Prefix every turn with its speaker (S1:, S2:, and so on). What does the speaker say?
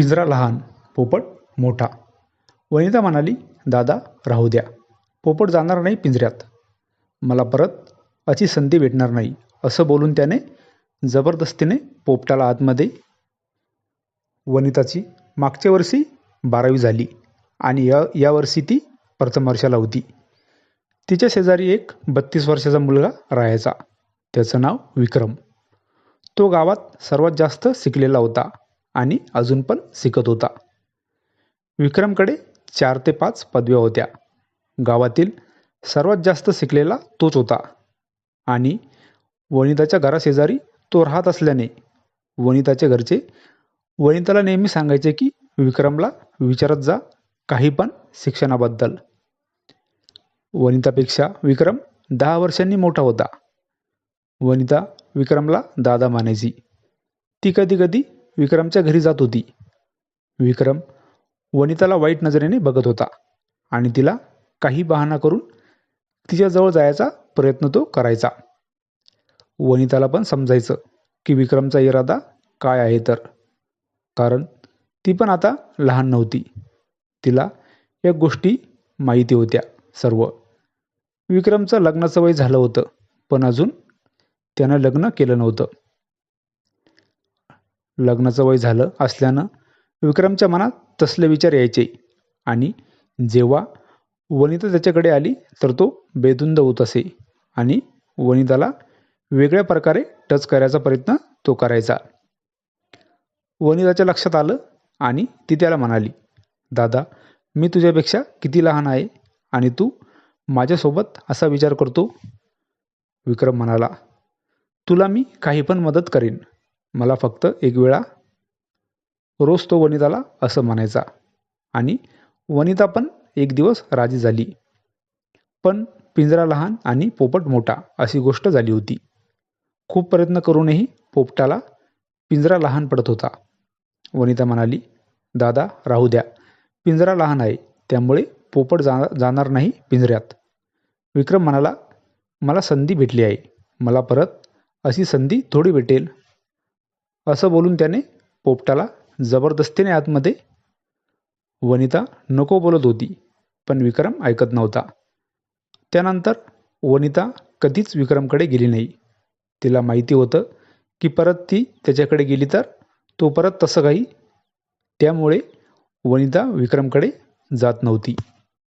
S1: पिंजरा लहान, पोपट मोठा. वनिता म्हणाली, दादा राहू द्या, पोपट जाणार नाही पिंजऱ्यात. मला परत अशी संधी भेटणार नाही, असं बोलून त्याने जबरदस्तीने पोपटाला आतमध्ये. वनिताची मागच्या वर्षी 12वी झाली आणि या वर्षी ती प्रथम वर्षाला होती. तिच्या शेजारी एक 32 वर्षाचा मुलगा राहायचा. त्याचं नाव विक्रम. तो गावात सर्वात जास्त शिकलेला होता आणि अजून पण शिकत होता. विक्रमकडे 4 ते 5 पदव्या होत्या. गावातील सर्वात जास्त शिकलेला तोच होता आणि वनिताच्या घराशेजारी तो राहत असल्याने वनिताचे घरचे वनिताला नेहमी सांगायचे की विक्रमला विचारत जा काही पण शिक्षणाबद्दल. वनितापेक्षा विक्रम 10 वर्षांनी मोठा होता. वनिता विक्रमला दादा मानायची. ती कधी कधी विक्रमच्या घरी जात होती. विक्रम वनिताला वाईट नजरेने बघत होता आणि तिला काही बहाणा करून तिच्याजवळ जायचा प्रयत्न तो करायचा. वनिताला पण समजायचं की विक्रमचा इरादा काय आहे तर, कारण ती पण आता लहान नव्हती. तिला या गोष्टी माहिती होत्या सर्व. विक्रमचं लग्नाचं वय झालं होतं, पण अजून त्यानं लग्न केलं नव्हतं. लग्नाचं वय झालं असल्यानं विक्रमच्या मनात तसले विचार यायचे आणि जेव्हा वनिता त्याच्याकडे आली तर तो बेधुंद होत असे आणि वनिताला वेगळ्या प्रकारे टच करायचा प्रयत्न तो करायचा. वनिताच्या लक्षात आलं आणि ती त्याला म्हणाली, दादा मी तुझ्यापेक्षा किती लहान आहे आणि तू माझ्यासोबत असा विचार करतो. विक्रम म्हणाला, तुला मी काही पण मदत करेन, मला फक्त एक वेळा. रोज तो वनिताला असं म्हणायचा आणि वनिता पण एक दिवस राजी झाली. पण पिंजरा लहान आणि पोपट मोठा अशी गोष्ट झाली होती. खूप प्रयत्न करूनही पोपटाला पिंजरा लहान पडत होता. वनिता म्हणाली, दादा राहू द्या, पिंजरा लहान आहे त्यामुळे पोपट जाणार नाही पिंजऱ्यात. विक्रम म्हणाला, मला संधी भेटली आहे, मला परत अशी संधी थोडी भेटेल. असं बोलून त्याने पोपटाला जबरदस्तीने आतमध्ये. वनिता नको बोलत होती, पण विक्रम ऐकत नव्हता. त्यानंतर वनिता कधीच विक्रमकडे गेली नाही. तिला माहिती होतं की परत ती त्याच्याकडे गेली तर तो परत तसं काही. त्यामुळे वनिता विक्रमकडे जात नव्हती.